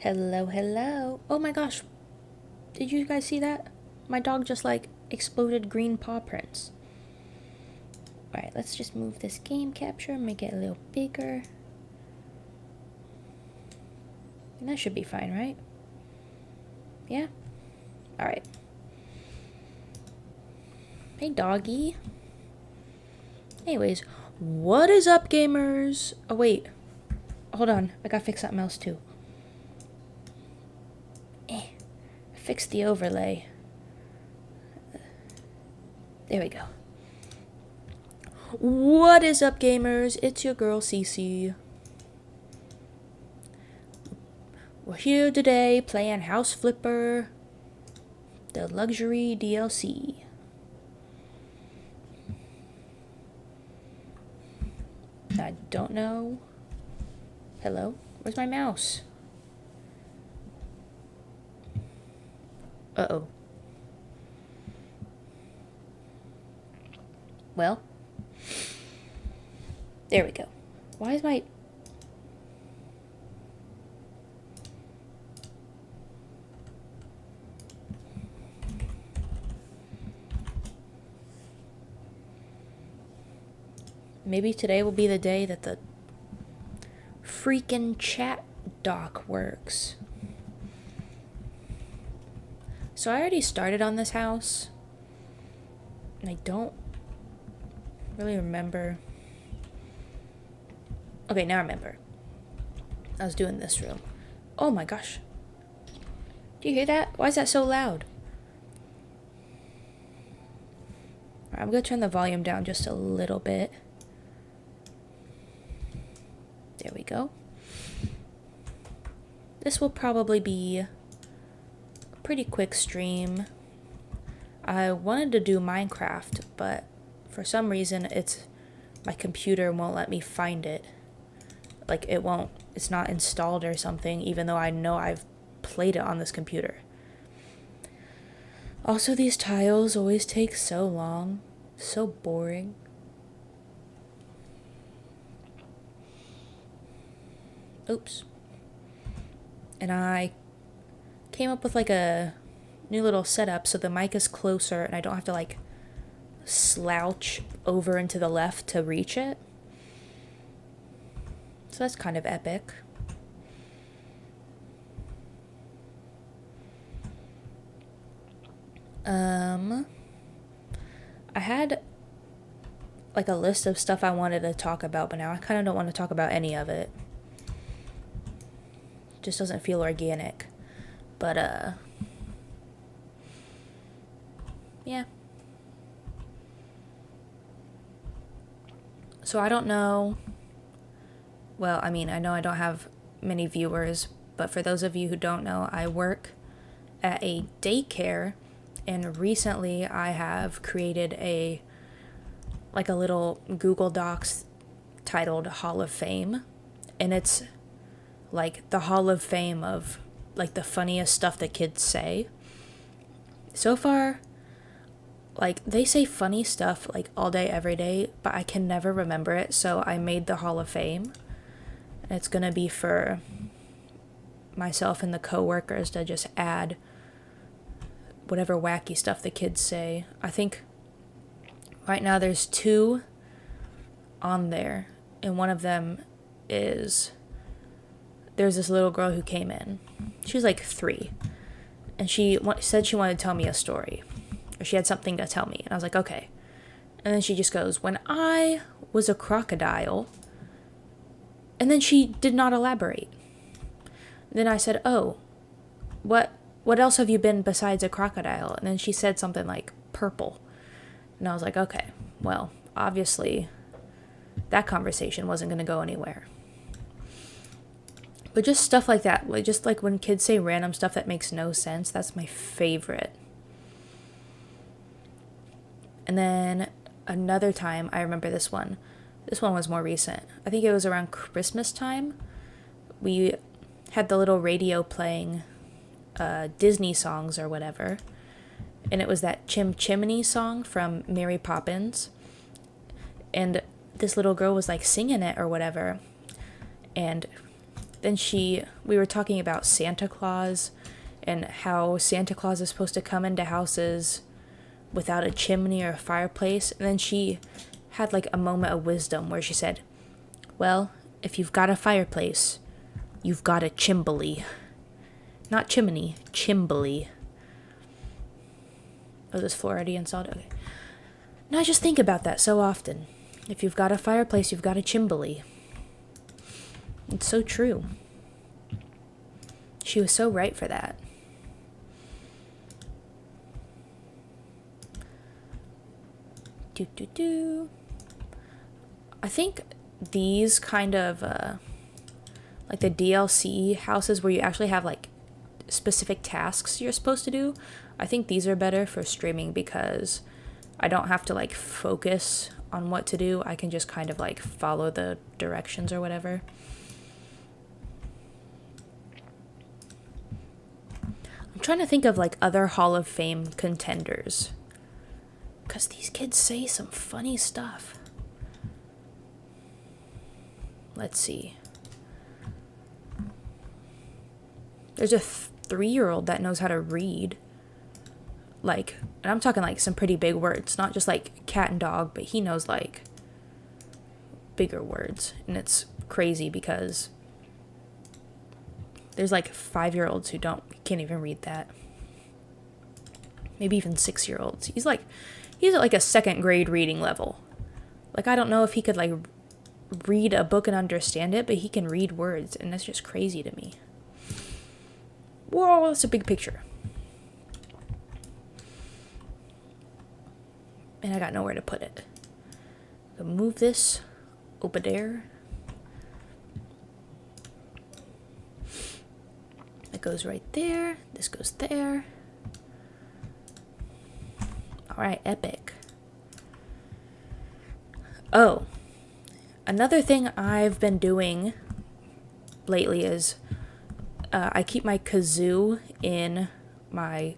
Hello, hello. Oh my gosh. Did you guys see that? My dog just like exploded green paw prints. Alright, let's just move this game capture, make it a little bigger. And that should be fine, right? Yeah? Alright. Hey, doggy. Anyways, what is up, gamers? Oh, wait. Hold on. I gotta fix something else, too. Fix the overlay. There we go. What is up, gamers? It's your girl, Cece. We're here today playing House Flipper, the luxury DLC. I don't know. Hello? Where's my mouse? Uh-oh. Well. There we go. Why is my... Maybe today will be the day that the freaking chat dock works. So I already started on this house, and I don't really remember. Okay, now I remember. I was doing this room. Oh my gosh. Do you hear that? Why is that so loud? Alright, I'm going to turn the volume down just a little bit. There we go. This will probably be a pretty quick stream. I wanted to do Minecraft, but for some reason my computer won't let me find it. Like it's not installed or something, even though I know I've played it on this computer. Also, these tiles always take so long. So boring. Oops. And I came up with like a new little setup so the mic is closer and I don't have to like slouch over into the left to reach it. So that's kind of epic. I had like a list of stuff I wanted to talk about, but now I kind of don't want to talk about any of it. Just doesn't feel organic. But yeah. So I don't know. Well, I mean, I know I don't have many viewers, but for those of you who don't know, I work at a daycare, and recently I have created a little Google Docs titled Hall of Fame, and it's like the Hall of Fame of like the funniest stuff that kids say. So far, like they say funny stuff like all day, every day, but I can never remember it, so I made the Hall of Fame. It's gonna be for myself and the coworkers to just add whatever wacky stuff the kids say. I think right now there's 2 on there, and one of them is there's this little girl who came in. She was like 3, and she said she wanted to tell me a story, or she had something to tell me, and I was like, okay. And then she just goes, when I was a crocodile, and then she did not elaborate. Then I said, oh, what else have you been besides a crocodile? And then she said something like purple. And I was like, okay, well, obviously that conversation wasn't going to go anywhere. But just stuff like that, like just like when kids say random stuff that makes no sense, that's my favorite. And then another time, I remember this one. This one was more recent. I think it was around Christmas time. We had the little radio playing Disney songs or whatever. And it was that Chim Chimney song from Mary Poppins. And this little girl was like singing it or whatever. And then we were talking about Santa Claus and how Santa Claus is supposed to come into houses without a chimney or a fireplace. And then she had like a moment of wisdom where she said, well, if you've got a fireplace, you've got a chimbley. Not chimney, chimbley. Oh, this floor already installed? Okay. Now I just think about that so often. If you've got a fireplace, you've got a chimbley. It's so true. She was so right for that. I think these kind of like the DLC houses where you actually have like specific tasks you're supposed to do, I think these are better for streaming because I don't have to like focus on what to do. I can just kind of like follow the directions or whatever. I'm trying to think of like other Hall of Fame contenders, because these kids say some funny stuff. Let's see. There's a 3-year-old that knows how to read. Like, and I'm talking like some pretty big words, not just like cat and dog, but he knows like bigger words. And it's crazy because there's like 5-year-olds who can't even read that. Maybe even 6-year-olds. He's at like a 2nd grade reading level. Like, I don't know if he could like read a book and understand it, but he can read words, and that's just crazy to me. Whoa, that's a big picture. And I got nowhere to put it. So move this over there. It goes right there. This goes there. Alright, epic. Oh, another thing I've been doing lately is I keep my kazoo in my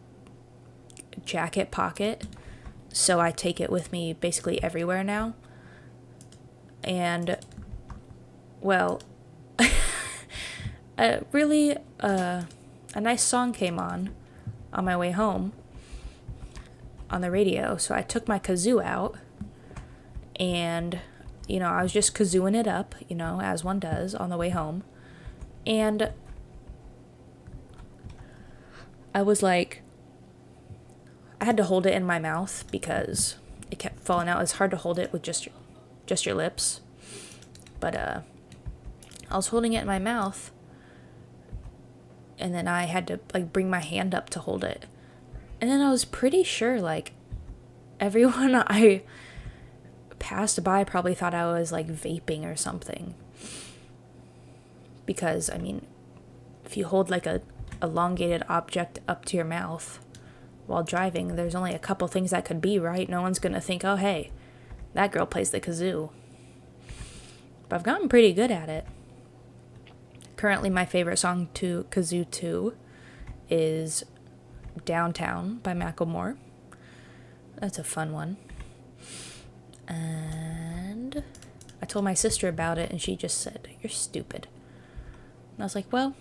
jacket pocket, so I take it with me basically everywhere now. And, well, really, a nice song came on my way home on the radio, so I took my kazoo out, and, you know, I was just kazooing it up, you know, as one does on the way home, and I was like, I had to hold it in my mouth because it kept falling out. It's hard to hold it with just your lips. But I was holding it in my mouth, and then I had to like bring my hand up to hold it. And then I was pretty sure like everyone I passed by probably thought I was like vaping or something. Because I mean, if you hold like a elongated object up to your mouth while driving, there's only a couple things that could be, right? No one's gonna think, oh hey, that girl plays the kazoo. But I've gotten pretty good at it. Currently my favorite song to kazoo to is Downtown by Macklemore. That's a fun one. And I told my sister about it and she just said, you're stupid. And I was like, well,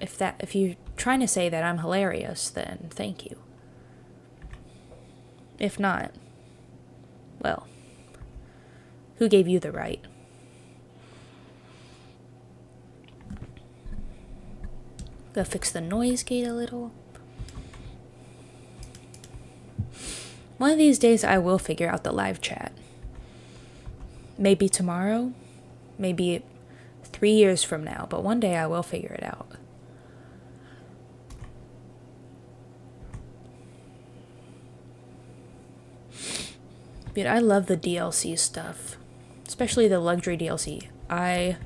if you're trying to say that I'm hilarious, then thank you. If not, well, who gave you the right? Gotta fix the noise gate a little. One of these days I will figure out the live chat. Maybe tomorrow, maybe 3 years from now, but one day I will figure it out. Dude, I love the DLC stuff, especially the luxury DLC. Like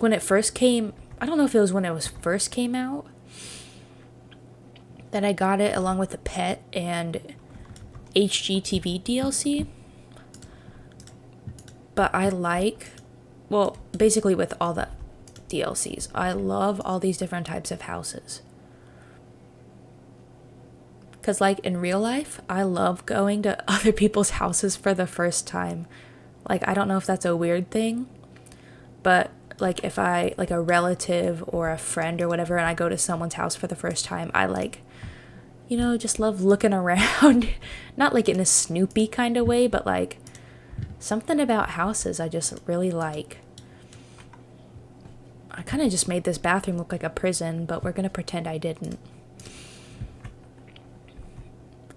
when it first came, I don't know if it was when it first came out that I got it along with the pet and HGTV DLC. But well, basically with all the DLCs, I love all these different types of houses. Because, like, in real life, I love going to other people's houses for the first time. Like, I don't know if that's a weird thing, But like if I like a relative or a friend or whatever and I go to someone's house for the first time, I like, you know, just love looking around. Not like in a snoopy kind of way, but like something about houses I just really like. I kind of just made this bathroom look like a prison, but we're going to pretend I didn't.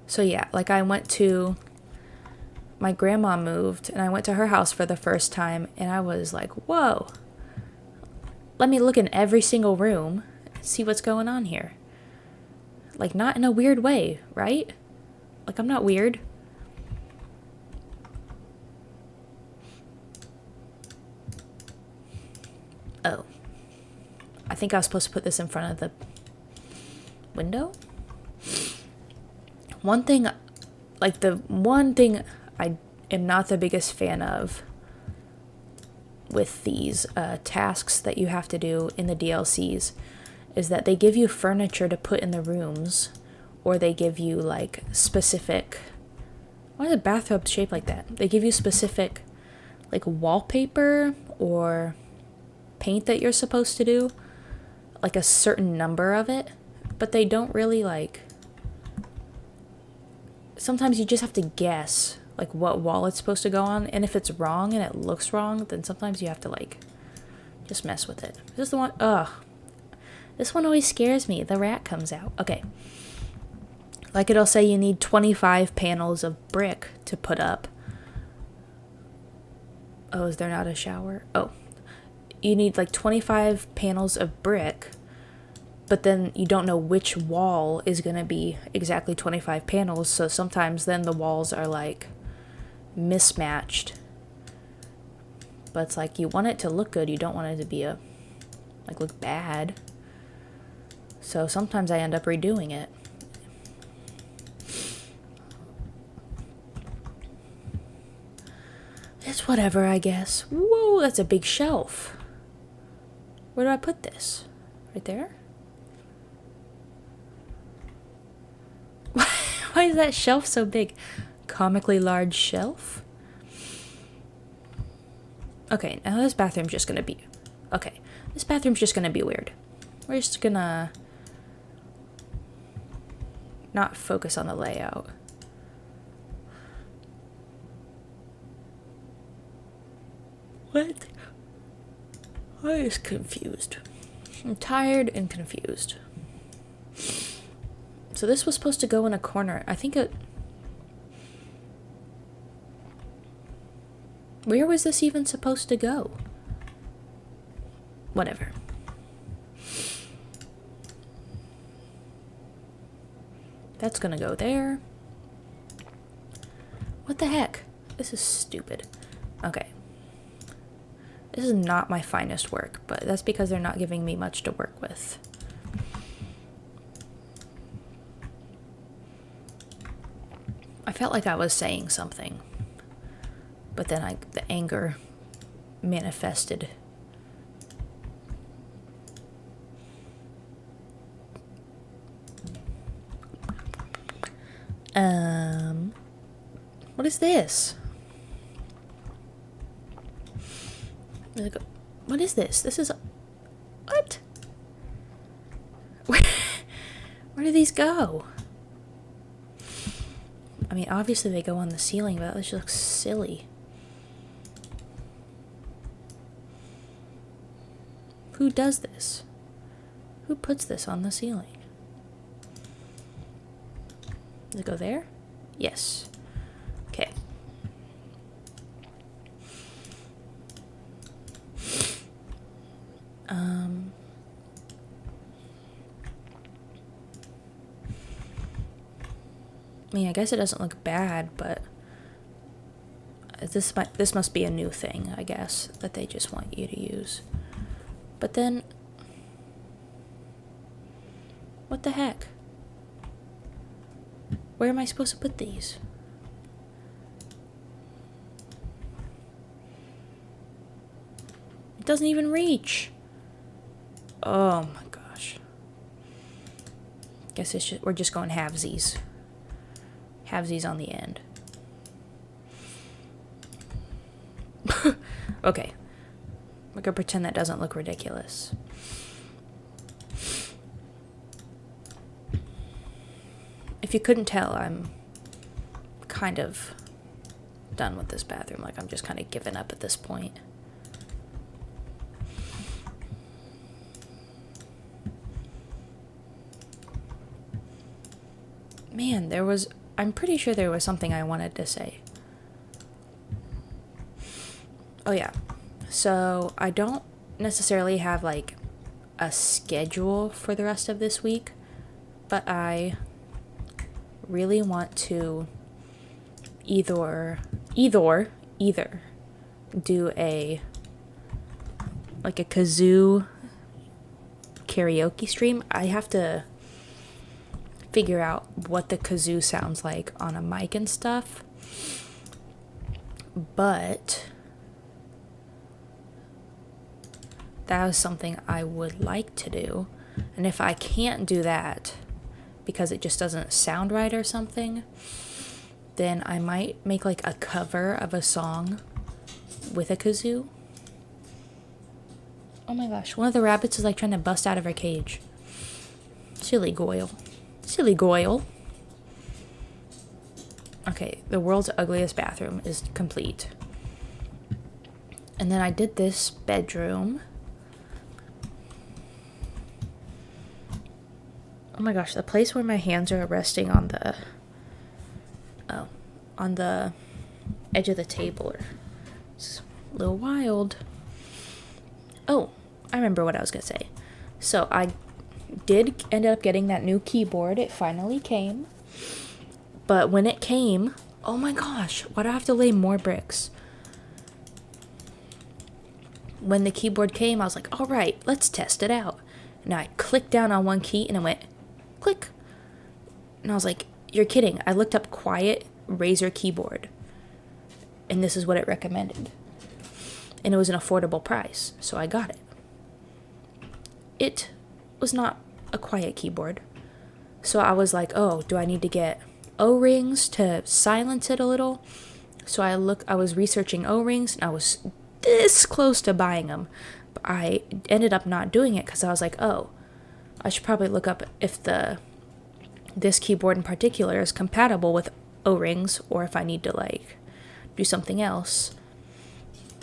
So yeah, like I went to, my grandma moved and I went to her house for the first time and I was like, whoa, let me look in every single room and see what's going on here. Like not in a weird way, right? Like I'm not weird. Oh. I think I was supposed to put this in front of the window. One thing I am not the biggest fan of with these tasks that you have to do in the DLCs is that they give you furniture to put in the rooms, or they give you like specific, why is a bathtub shaped like that? They give you specific like wallpaper or paint that you're supposed to do, like a certain number of it, but they don't really like, sometimes you just have to guess like what wall it's supposed to go on, and if it's wrong and it looks wrong, then sometimes you have to like just mess with it. Is this the one? Ugh. This one always scares me. The rat comes out. Okay. Like it'll say you need 25 panels of brick to put up. Oh, is there not a shower? Oh. You need like 25 panels of brick, but then you don't know which wall is going to be exactly 25 panels, so sometimes then the walls are like mismatched. But it's like you want it to look good, you don't want it to be like look bad. So sometimes I end up redoing it. It's whatever, I guess. Whoa, that's a big shelf. Where do I put this? Right there? Why is that shelf so big? Comically large shelf? Okay, now this bathroom's just gonna be... Okay, this bathroom's just gonna be weird. We're just gonna... not focus on the layout. What? I was confused. I'm tired and confused. So this was supposed to go in a corner. I think it... Where was this even supposed to go? Whatever. That's gonna go there. What the heck? This is stupid. Okay. This is not my finest work, but that's because they're not giving me much to work with. I felt like I was saying something, but then the anger manifested. What is this? What is this? This is... What? Where do these go? I mean, obviously they go on the ceiling, but that just looks silly. Who does this? Who puts this on the ceiling? Does it go there? Yes. Okay. I mean, I guess it doesn't look bad, but this must be a new thing, I guess, that they just want you to use. But then, what the heck? Where am I supposed to put these? It doesn't even reach. Oh my gosh. Guess we're just going halvesies. Halvesies on the end. Okay. We could pretend that doesn't look ridiculous. If you couldn't tell, I'm kind of done with this bathroom. Like, I'm just kind of giving up at this point. Man, I'm pretty sure there was something I wanted to say. Oh yeah, so I don't necessarily have like a schedule for the rest of this week, but I really want to either do a kazoo karaoke stream. I have to figure out what the kazoo sounds like on a mic and stuff, but that was something I would like to do. And if I can't do that because it just doesn't sound right or something, then I might make like a cover of a song with a kazoo. Oh my gosh, one of the rabbits is like trying to bust out of her cage. Silly Goyle. Silly Goyle. Okay, the world's ugliest bathroom is complete. And then I did this bedroom. Oh my gosh, the place where my hands are resting on the edge of the table is a little wild. Oh, I remember what I was gonna say. So I did end up getting that new keyboard. It finally came. But when it came, oh my gosh, why do I have to lay more bricks? When the keyboard came, I was like, all right, let's test it out. And I clicked down on one key and it went click. And I was like, you're kidding. I looked up quiet Razer keyboard, and this is what it recommended. And it was an affordable price, so I got it. It was not a quiet keyboard. So I was like, oh, do I need to get O-rings to silence it a little? So I was researching O-rings, and I was this close to buying them. But I ended up not doing it because I was like, oh, I should probably look up if this keyboard in particular is compatible with O-rings, or if I need to like do something else.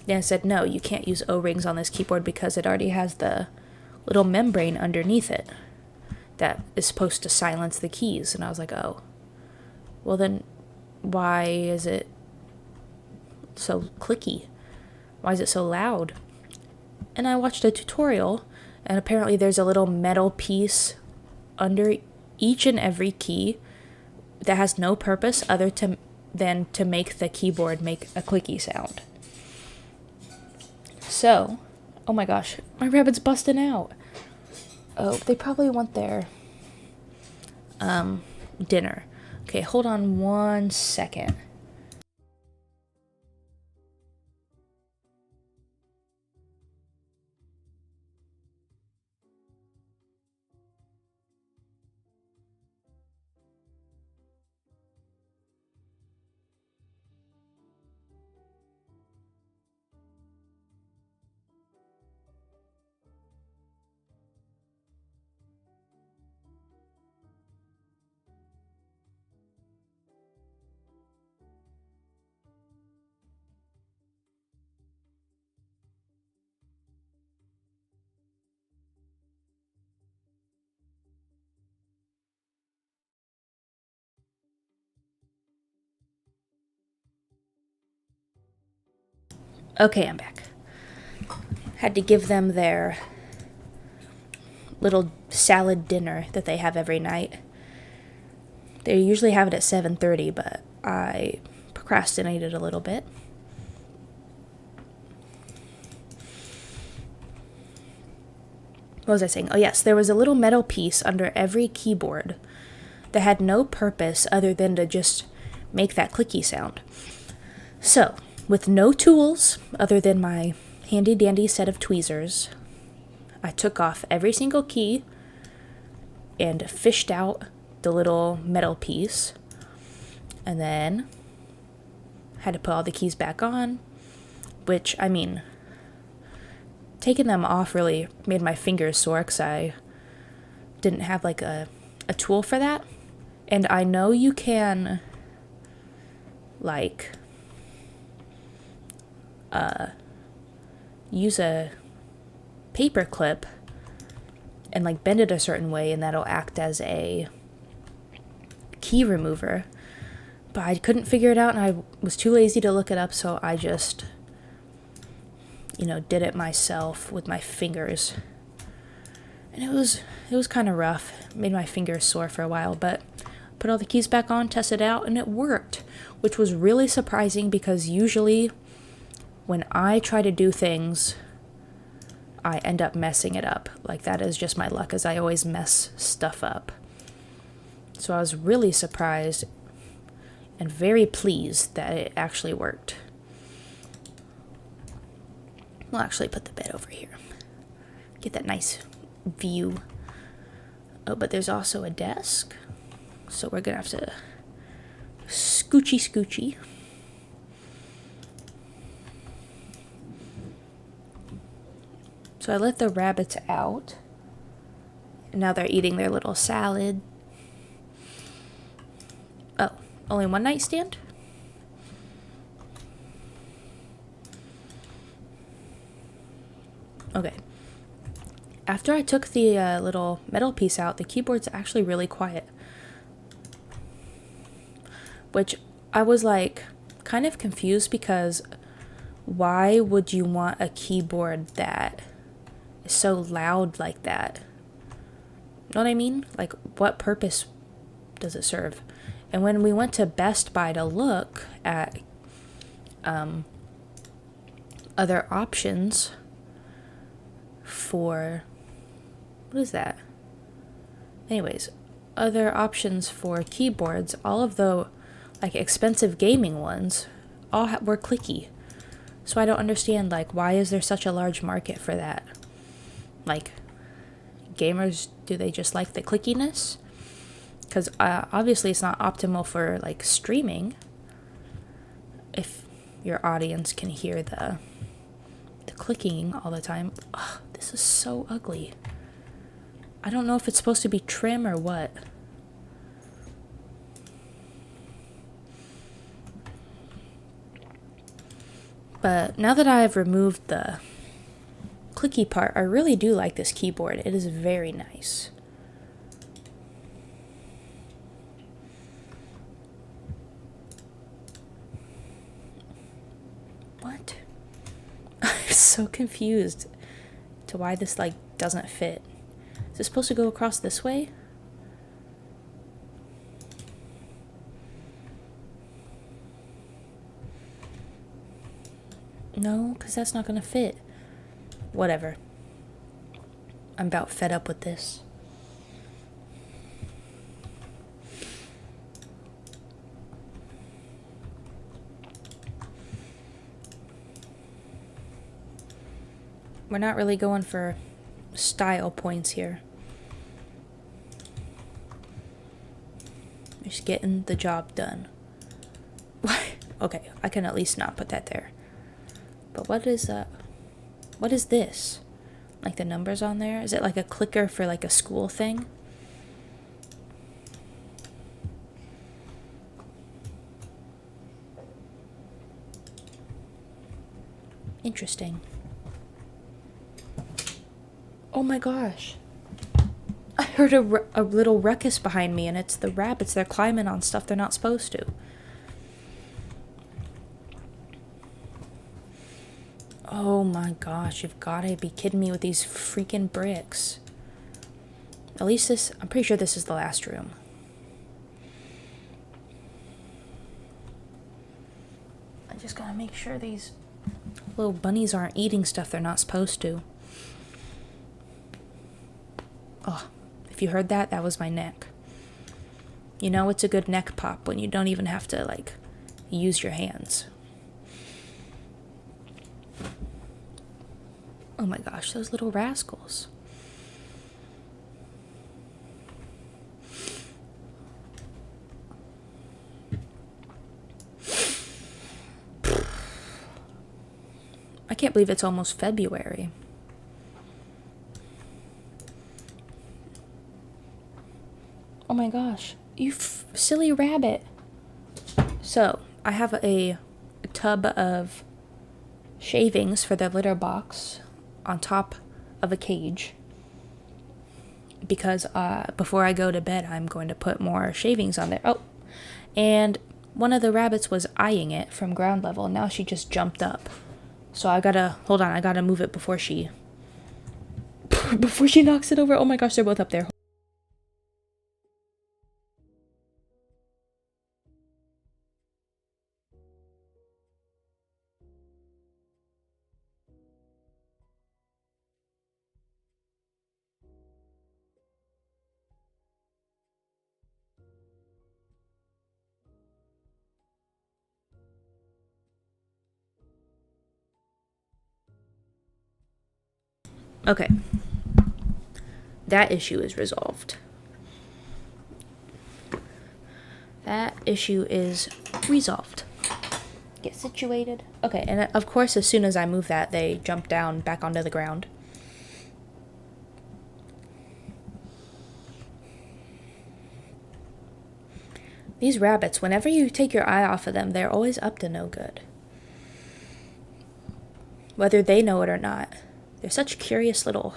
Then I said, no, you can't use O-rings on this keyboard because it already has the little membrane underneath it that is supposed to silence the keys. And I was like, oh, well then why is it so clicky? Why is it so loud? And I watched a tutorial, and apparently there's a little metal piece under each and every key that has no purpose other than to make the keyboard make a clicky sound. So, oh my gosh, my rabbit's busting out. Oh, they probably want their dinner. Okay, hold on 1 second. Okay, I'm back. Had to give them their little salad dinner that they have every night. They usually have it at 7:30, but I procrastinated a little bit. What was I saying? Oh yes, there was a little metal piece under every keyboard that had no purpose other than to just make that clicky sound. So, with no tools other than my handy dandy set of tweezers, I took off every single key and fished out the little metal piece, and then had to put all the keys back on, which, I mean, taking them off really made my fingers sore because I didn't have like a tool for that. And I know you can like use a paper clip and like bend it a certain way, and that'll act as a key remover. But I couldn't figure it out, and I was too lazy to look it up, so I just, did it myself with my fingers. And it was kind of rough. It made my fingers sore for a while, but put all the keys back on, tested it out, and it worked, which was really surprising because usually when I try to do things, I end up messing it up. Like, that is just my luck, as I always mess stuff up. So I was really surprised and very pleased that it actually worked. We'll actually put the bed over here. Get that nice view. Oh, but there's also a desk. So we're gonna have to scoochy. So I let the rabbits out. And now they're eating their little salad. Oh, only one nightstand? Okay. After I took the little metal piece out, the keyboard's actually really quiet. Which I was like kind of confused because why would you want a keyboard that is so loud like that? Know what I mean? Like, what purpose does it serve? And when we went to Best Buy to look at other options for, what is that? Anyways, other options for keyboards, all of the like expensive gaming ones all were clicky. So I don't understand, like, why is there such a large market for that? Like, gamers, do they just like the clickiness? Because obviously it's not optimal for like streaming if your audience can hear the clicking all the time. Ugh, this is so ugly. I don't know if it's supposed to be trim or what. But now that I've removed the clicky part, I really do like this keyboard. It is very nice. What? I'm so confused to why this like doesn't fit. Is it supposed to go across this way? No, because that's not going to fit. Whatever. I'm about fed up with this. We're not really going for style points here. Just getting the job done. Okay, I can at least not put that there. But what is this? Like the numbers on there? Is it like a clicker for like a school thing? Interesting. Oh my gosh. I heard a little ruckus behind me, and it's the rabbits. They're climbing on stuff they're not supposed to. Oh my gosh, you've got to be kidding me with these freaking bricks. At least I'm pretty sure this is the last room. I just gotta make sure these little bunnies aren't eating stuff they're not supposed to. Oh, if you heard that, that was my neck. You know it's a good neck pop when you don't even have to, like, use your hands. Oh my gosh, those little rascals. I can't believe it's almost February. my gosh. You silly rabbit. So, I have a tub of shavings for the litter box on top of a cage. Because before I go to bed, I'm going to put more shavings on there. Oh, and one of the rabbits was eyeing it from ground level. Now she just jumped up. So I gotta, hold on, I gotta move it before she knocks it over. Oh my gosh, they're both up there. Okay. That issue is resolved. That issue is resolved. Get situated. Okay, and of course, as soon as I move that, they jump down back onto the ground. These rabbits, whenever you take your eye off of them, they're always up to no good. Whether they know it or not. They're such curious little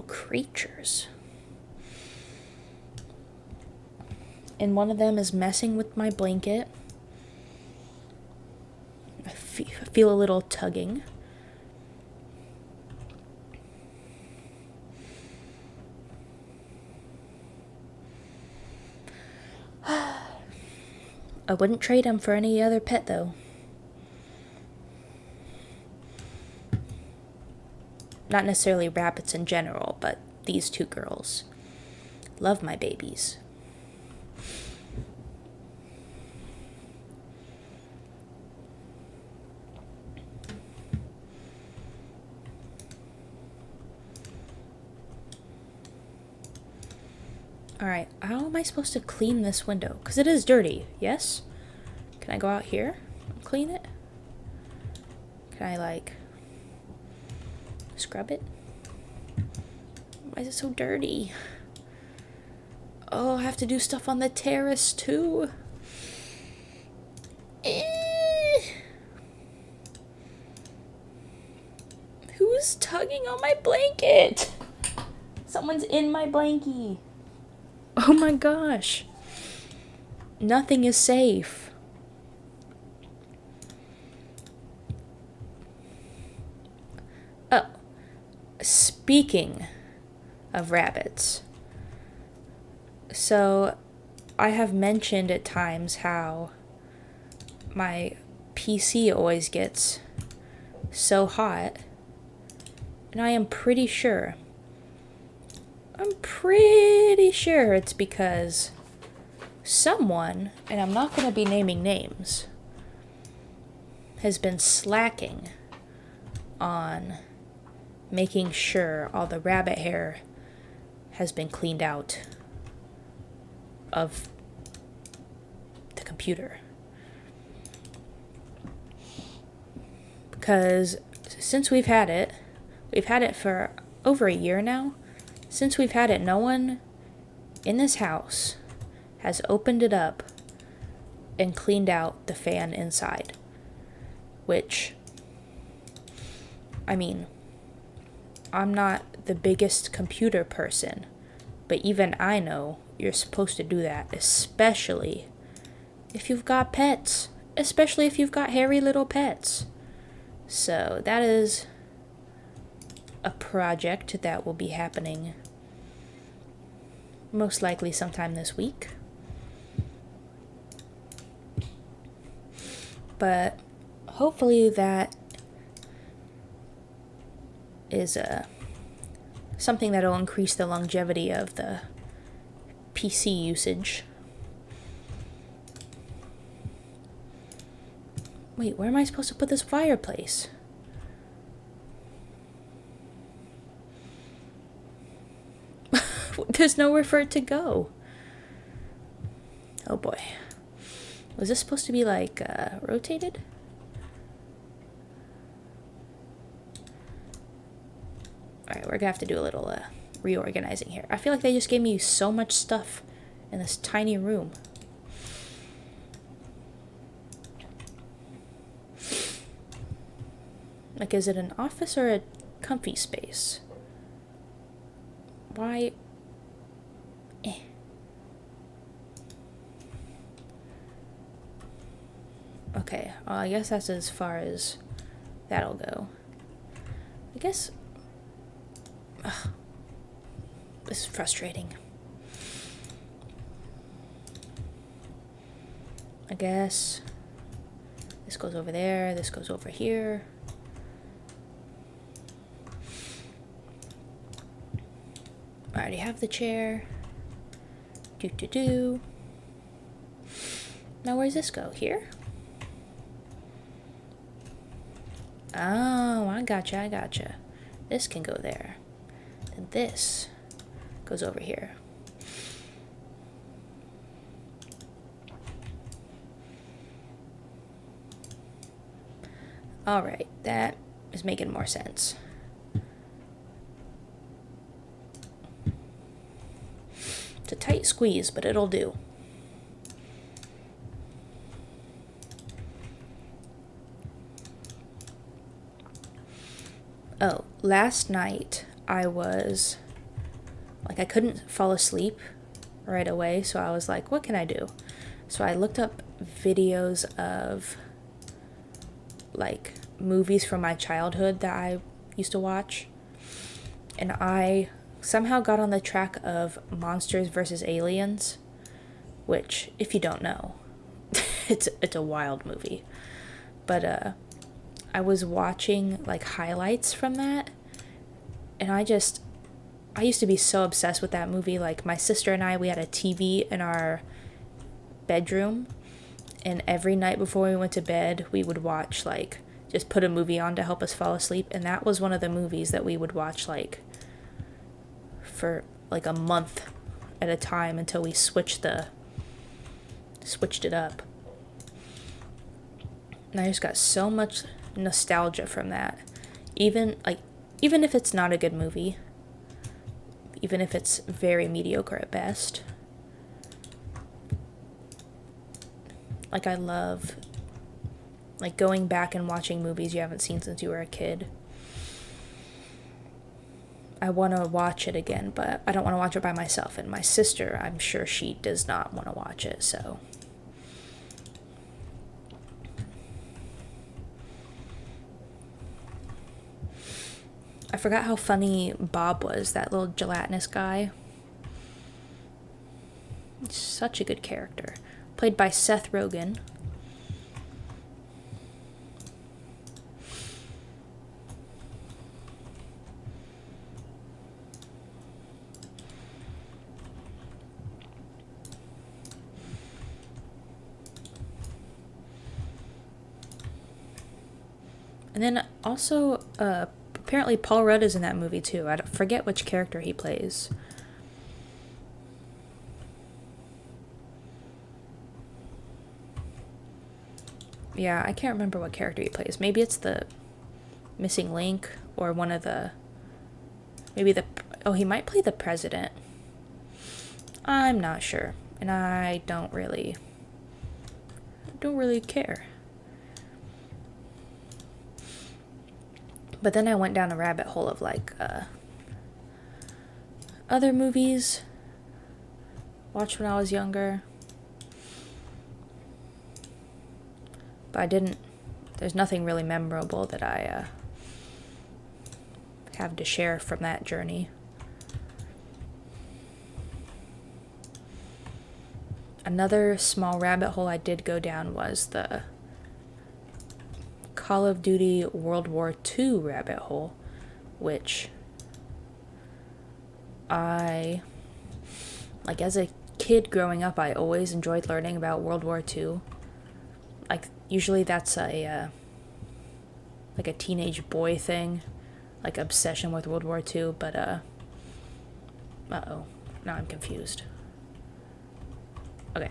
creatures. And one of them is messing with my blanket. I feel a little tugging. I wouldn't trade him for any other pet, though. Not necessarily rabbits in general, but these two girls. Love my babies. Alright, how am I supposed to clean this window? Because it is dirty, yes? Can I go out here and clean it? Can I, like, scrub it? Why is it so dirty? Oh, I have to do stuff on the terrace, too. Who's tugging on my blanket? Someone's in my blankie. Oh my gosh. Nothing is safe. Oh. Speaking of rabbits. So, I have mentioned at times how my PC always gets so hot. And I am pretty sure it's because someone, and I'm not going to be naming names, has been slacking on making sure all the rabbit hair has been cleaned out of the computer. Because since we've had it for over a year now. Since we've had it, no one in this house has opened it up and cleaned out the fan inside. Which, I mean, I'm not the biggest computer person, but even I know you're supposed to do that, especially if you've got pets, especially if you've got hairy little pets. So that is a project that will be happening most likely sometime this week. But hopefully that is something that will increase the longevity of the PC usage. Wait, where am I supposed to put this fireplace? There's nowhere for it to go. Oh boy. Was this supposed to be like rotated? Alright, we're gonna have to do a little reorganizing here. I feel like they just gave me so much stuff in this tiny room. Like, is it an office or a comfy space? Why? Okay, I guess that's as far as that'll go. I guess... Ugh, this is frustrating. I guess this goes over there, this goes over here. I already have the chair. Do. Now where's this go? Here? Oh, I gotcha. This can go there. And this goes over here. Alright, that is making more sense. It's a tight squeeze, but it'll do. Oh, last night I couldn't fall asleep right away, so I was like, what can I do? So I looked up videos of like movies from my childhood that I used to watch, and I somehow got on the track of Monsters vs. Aliens, which, if you don't know, it's a wild movie. But I was watching like highlights from that, and I used to be so obsessed with that movie. Like, my sister and I, we had a TV in our bedroom, and every night before we went to bed, we would watch, like, just put a movie on to help us fall asleep, and that was one of the movies that we would watch, like, for like a month at a time until we switched it up. And I just got so much nostalgia from that. Even if it's not a good movie, even if it's very mediocre at best, like, I love like going back and watching movies you haven't seen since you were a kid. I want to watch it again, but I don't want to watch it by myself, and my sister, I'm sure she does not want to watch it, so... I forgot how funny Bob was, that little gelatinous guy. He's such a good character. Played by Seth Rogen. And then also, apparently Paul Rudd is in that movie too. I forget which character he plays. Yeah, I can't remember what character he plays. Maybe it's the missing link, or one of the... he might play the president. I'm not sure. And I don't really care. But then I went down a rabbit hole of, like, other movies watched when I was younger. But there's nothing really memorable that I have to share from that journey. Another small rabbit hole I did go down was the Call of Duty World War II rabbit hole, which as a kid growing up, I always enjoyed learning about World War II. Like, usually that's a teenage boy thing, like obsession with World War II, but now I'm confused. Okay.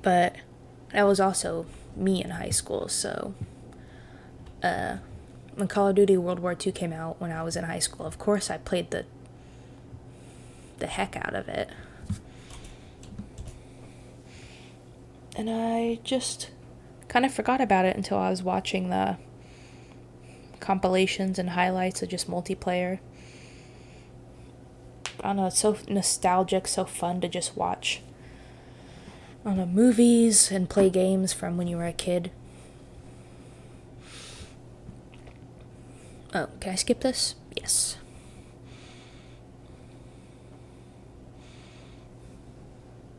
But that was also me in high school, so when Call of Duty World War II came out when I was in high school, of course I played the heck out of it. And I just kind of forgot about it until I was watching the compilations and highlights of just multiplayer. I don't know, it's so nostalgic, so fun to just watch. I don't know, movies and play games from when you were a kid. Oh, can I skip this? Yes.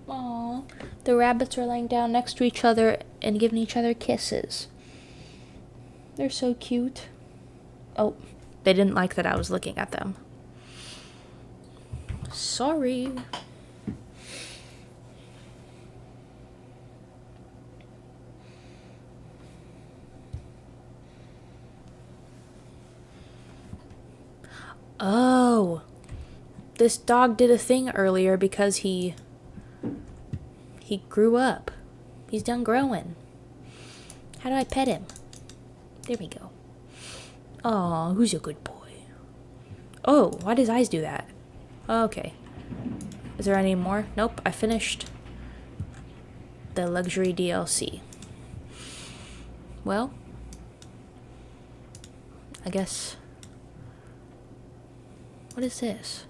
Aww, the rabbits are laying down next to each other and giving each other kisses. They're so cute. Oh, they didn't like that I was looking at them. Sorry. Oh, this dog did a thing earlier because he grew up. He's done growing. How do I pet him? There we go. Aw, who's a good boy? Oh, why does eyes do that? Okay. Is there any more? Nope, I finished the luxury DLC. Well, I guess... What is this?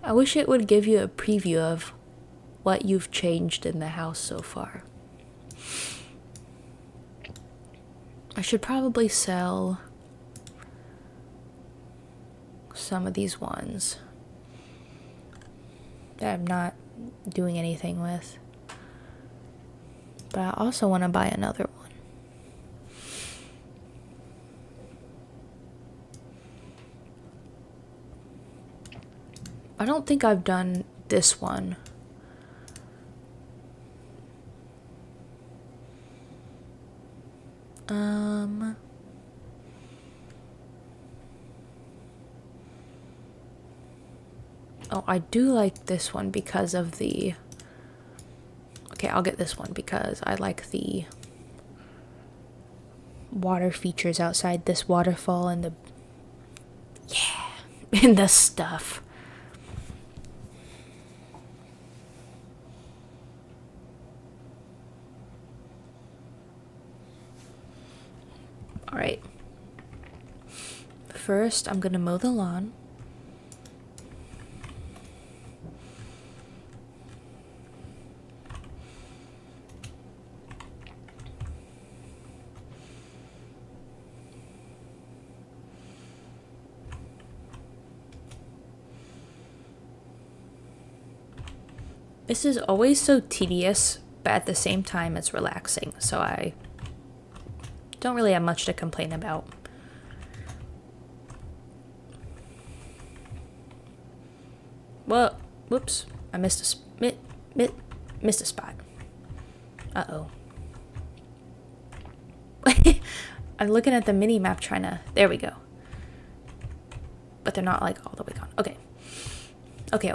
I wish it would give you a preview of what you've changed in the house so far. I should probably sell some of these ones that I'm not doing anything with. But I also want to buy another one. I don't think I've done this one. Oh, I do like this one because of the... Okay, I'll get this one because I like the water features outside this waterfall and the... Yeah, and the stuff. Alright. First, I'm gonna mow the lawn. This is always so tedious, but at the same time it's relaxing, so I don't really have much to complain about. Well, whoops, I missed a spot. Uh-oh. I'm looking at the mini map trying to... There we go. But they're not like all the way gone. Okay. Okay.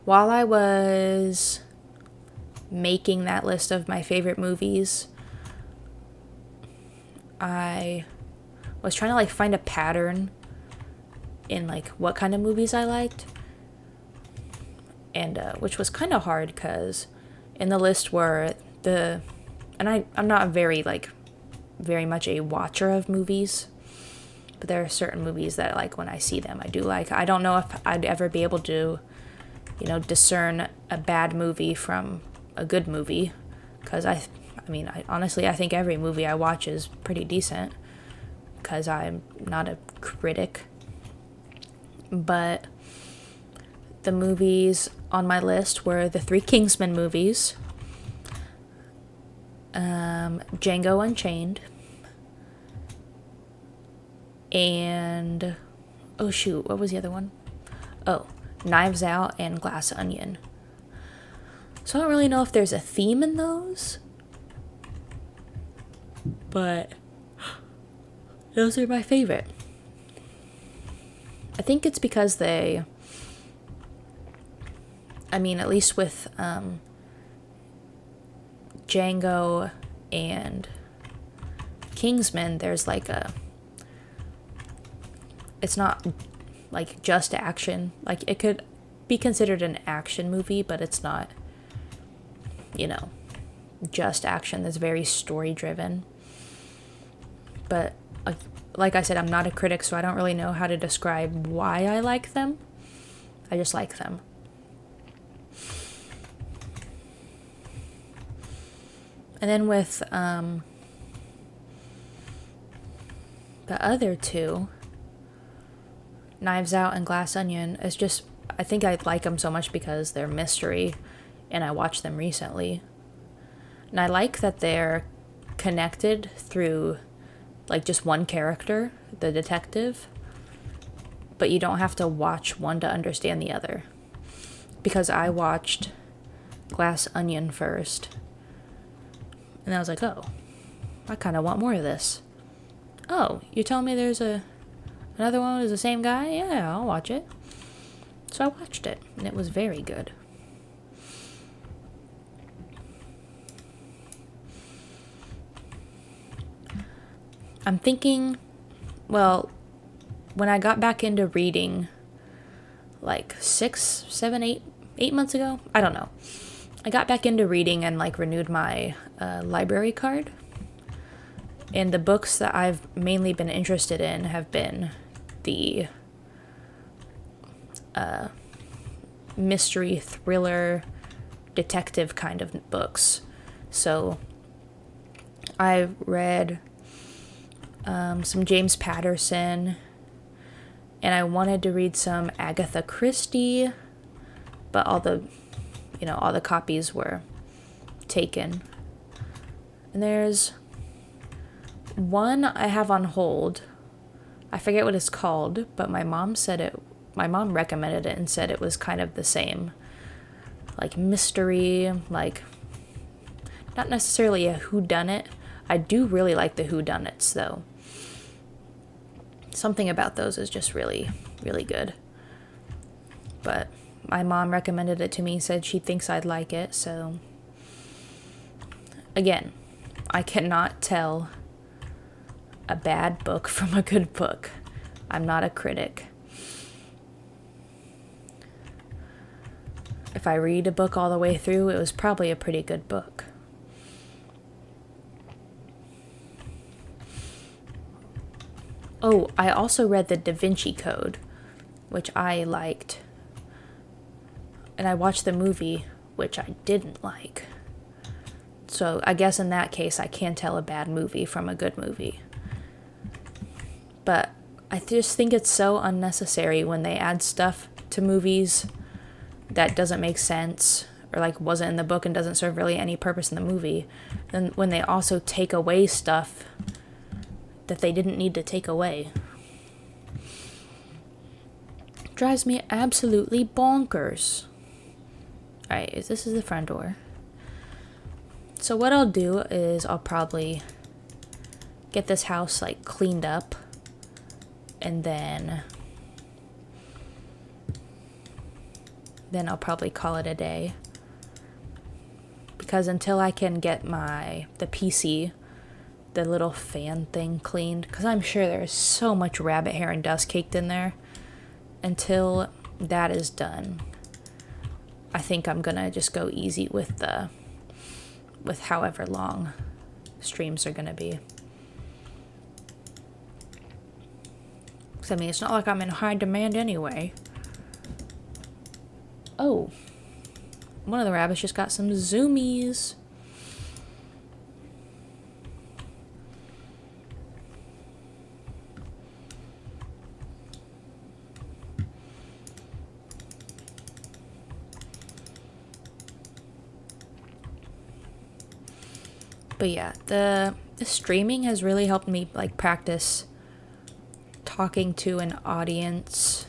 While I was making that list of my favorite movies, I was trying to like find a pattern in like what kind of movies I liked, and which was kind of hard because in the list were I'm not very much a watcher of movies, but there are certain movies that like when I see them I do like. I don't know if I'd ever be able to discern a bad movie from a good movie, because I honestly think every movie I watch is pretty decent because I'm not a critic. But the movies on my list were the 3 Kingsman movies, Django Unchained, and oh shoot, what was the other one? Oh, Knives Out and Glass Onion. So I don't really know if there's a theme in those, but those are my favorite. I think it's because at least with Django and Kingsman, there's like it's not like just action. Like it could be considered an action movie, but it's not, you know, just action. That's very story driven. But like I said, I'm not a critic, so I don't really know how to describe why I like them. I just like them. And then with the other two, Knives Out and Glass Onion, it's just, I think I like them so much because they're mystery and I watched them recently. And I like that they're connected through like just one character, the detective, but you don't have to watch one to understand the other. Because I watched Glass Onion first, and I was like, oh, I kind of want more of this. Oh, you're telling me there's another one is the same guy? Yeah, I'll watch it. So I watched it, and it was very good. I'm thinking, well, when I got back into reading, like 6, 7, 8 months ago, I don't know. I got back into reading and like renewed my library card. And the books that I've mainly been interested in have been the mystery, thriller, detective kind of books. So I read some James Patterson, and I wanted to read some Agatha Christie, but all the copies were taken. And there's one I have on hold. I forget what it's called, but my mom recommended it and said it was kind of the same. Like mystery, like not necessarily a whodunit. I do really like the whodunits though. Something about those is just really, really good. But my mom recommended it to me, said she thinks I'd like it, so again, I cannot tell a bad book from a good book. I'm not a critic. If I read a book all the way through, it was probably a pretty good book. Oh, I also read The Da Vinci Code, which I liked. And I watched the movie, which I didn't like. So I guess in that case, I can tell a bad movie from a good movie. But I just think it's so unnecessary when they add stuff to movies that doesn't make sense, or like wasn't in the book and doesn't serve really any purpose in the movie. Then when they also take away stuff that they didn't need to take away. Drives me absolutely bonkers. Alright, this is the front door. So what I'll do is I'll probably get this house like cleaned up, and then I'll probably call it a day. Because until I can get the PC, the little fan thing cleaned, because I'm sure there's so much rabbit hair and dust caked in there. Until that is done, I think I'm gonna just go easy with however long streams are gonna be. Because I mean, it's not like I'm in high demand anyway. Oh, one of the rabbits just got some zoomies. But yeah, the streaming has really helped me like practice talking to an audience,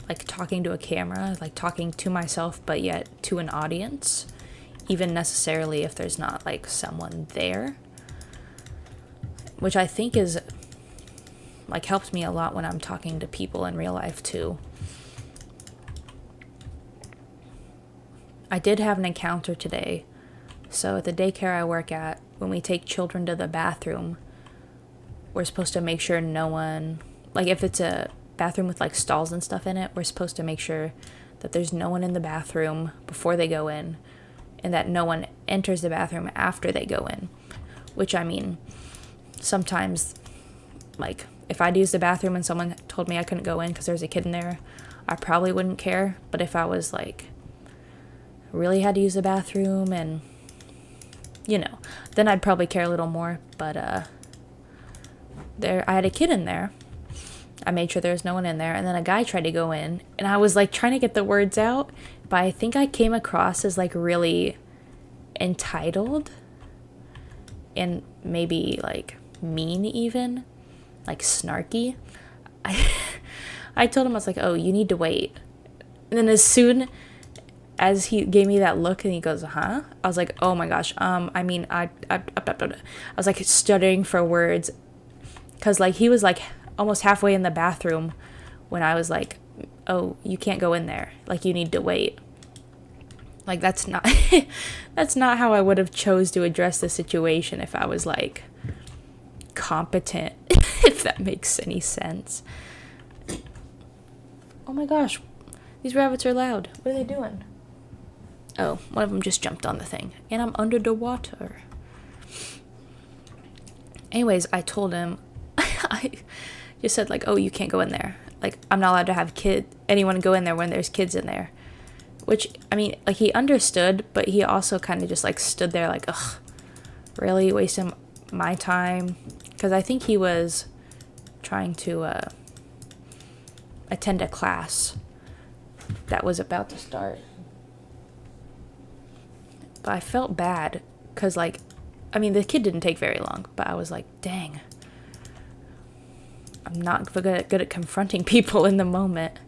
like talking to a camera, like talking to myself, but yet to an audience, even necessarily if there's not like someone there, which I think is like helps me a lot when I'm talking to people in real life too. I did have an encounter today. So at the daycare I work at, when we take children to the bathroom, we're supposed to make sure no one, like if it's a bathroom with like stalls and stuff in it, we're supposed to make sure that there's no one in the bathroom before they go in, and that no one enters the bathroom after they go in. Which, I mean, sometimes, like, if I'd use the bathroom and someone told me I couldn't go in because there's a kid in there, I probably wouldn't care. But if I was, like, really had to use the bathroom and, you know, then I'd probably care a little more. But, I had a kid in there. I made sure there was no one in there, and then a guy tried to go in, and I was, like, trying to get the words out, but I think I came across as, like, really entitled and maybe, like, mean even, like, snarky. I told him, I was like, oh, you need to wait. And then as soon as he gave me that look and he goes, huh? I was like, oh my gosh, I mean, I was, like, stuttering for words, because, like, he was, like, almost halfway in the bathroom when I was like, oh, you can't go in there. Like, you need to wait. Like, that's not that's not how I would have chose to address the situation if I was, like, competent, if that makes any sense. Oh my gosh, these rabbits are loud. What are they doing? Oh, one of them just jumped on the thing, and I'm under the water. Anyways, I told him, I just said, like, oh, you can't go in there. Like, I'm not allowed to have anyone go in there when there's kids in there. Which, I mean, like, he understood, but he also kind of just, like, stood there like, ugh, really wasting my time? Because I think he was trying to attend a class that was about to start. But I felt bad, because, like, I mean, the kid didn't take very long, but I was like, dang. I'm not good at confronting people in the moment.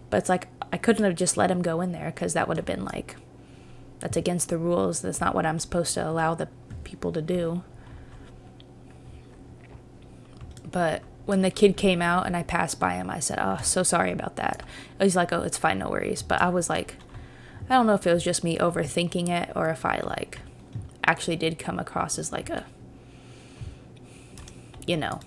But it's like, I couldn't have just let him go in there, because that would have been like, that's against the rules. That's not what I'm supposed to allow the people to do. But when the kid came out and I passed by him, I said, oh, so sorry about that. He's like, oh, it's fine, no worries. But I was like, I don't know if it was just me overthinking it, or if I, like, actually did come across as, like, a, you know,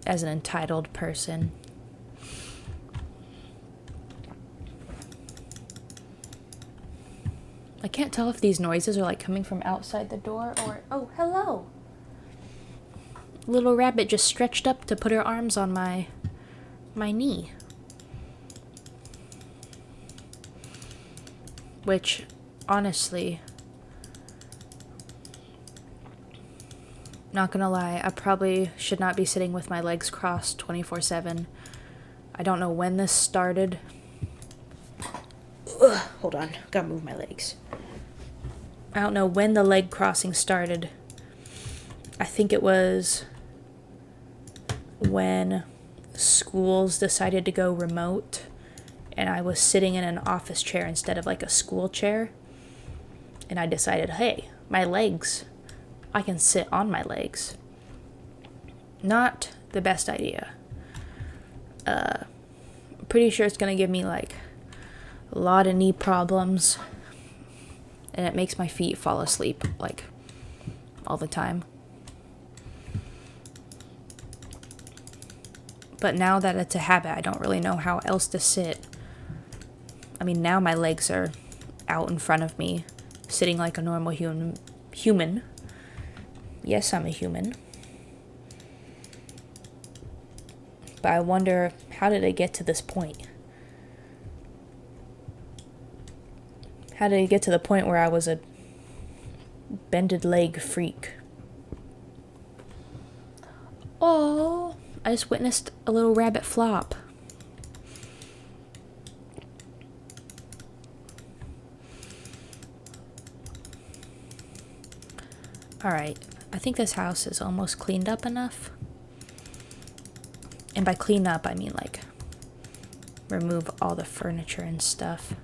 as an entitled person. I can't tell if these noises are, like, coming from outside the door or... Oh, hello! Little rabbit just stretched up to put her arms on my knee. Which, honestly, not gonna lie, I probably should not be sitting with my legs crossed 24/7. I don't know when this started. Ugh, hold on, gotta move my legs. I don't know when the leg crossing started. I think it was when schools decided to go remote and I was sitting in an office chair instead of, like, a school chair. And I decided, hey, my legs, I can sit on my legs. Not the best idea. Pretty sure it's gonna give me, like, a lot of knee problems. And it makes my feet fall asleep, like, all the time. But now that it's a habit, I don't really know how else to sit. I mean, now my legs are out in front of me, sitting like a normal human. Yes, I'm a human. But I wonder, how did it get to this point? How did it get to the point where I was a bended leg freak? Oh, I just witnessed a little rabbit flop. Alright, I think this house is almost cleaned up enough. And by clean up, I mean, like, remove all the furniture and stuff.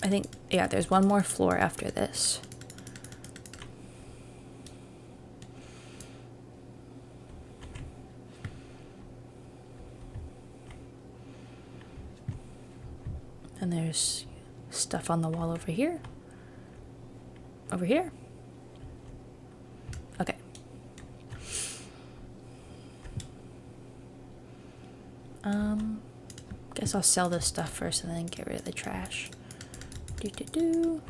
I think, yeah, there's one more floor after this. And there's stuff on the wall over here. Over here. Okay. Guess I'll sell this stuff first and then get rid of the trash. Do.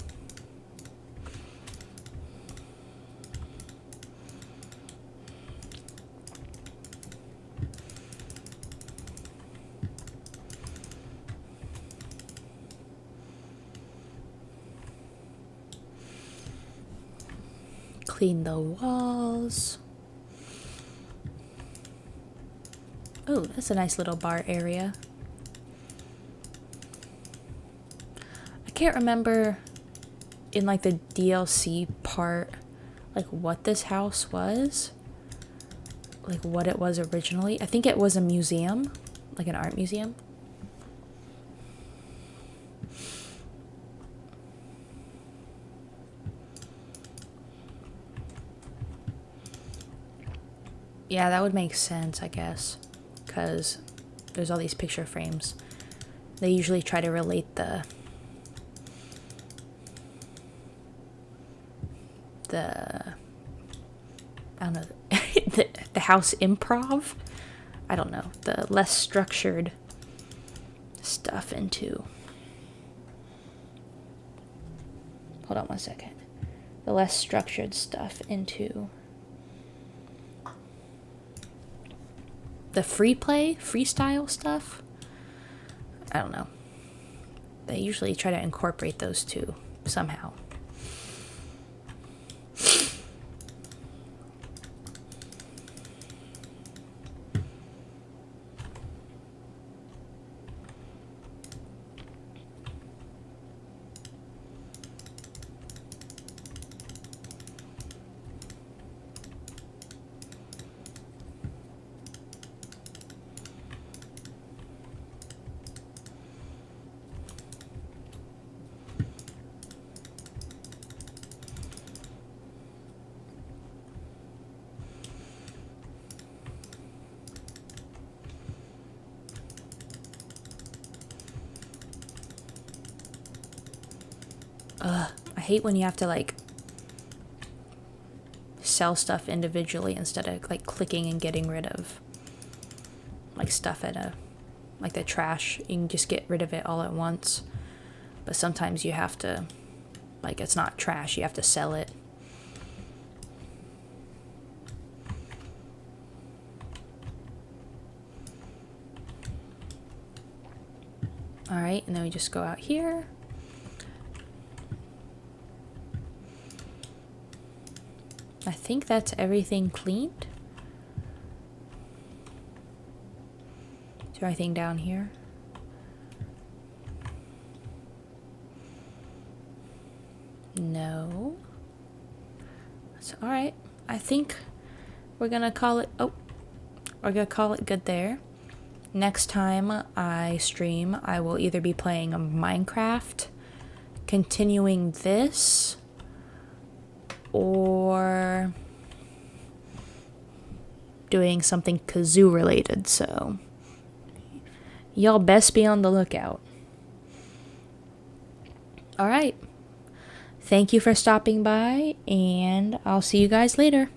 Clean the walls. Oh, that's a nice little bar area. I can't remember in like the DLC part like what this house was. Like what it was originally. I think it was a museum, like an art museum. Yeah, that would make sense, I guess, because there's all these picture frames. They usually try to relate the I don't know, the house improv? I don't know, the less structured stuff into... Hold on one second. The less structured stuff into... the freestyle stuff. I don't know. They usually try to incorporate those two somehow. I hate when you have to like sell stuff individually instead of like clicking and getting rid of like stuff at a like the trash. You can just get rid of it all at once, but sometimes you have to, like, it's not trash, you have to sell it. All right, and then we just go out here. I think that's everything cleaned. Is there anything down here? No. So, all right. I think we're gonna call it. Oh, we're gonna call it good there. Next time I stream, I will either be playing Minecraft, continuing this, or doing something kazoo related, so y'all best be on the lookout. Alright, thank you for stopping by, and I'll see you guys later.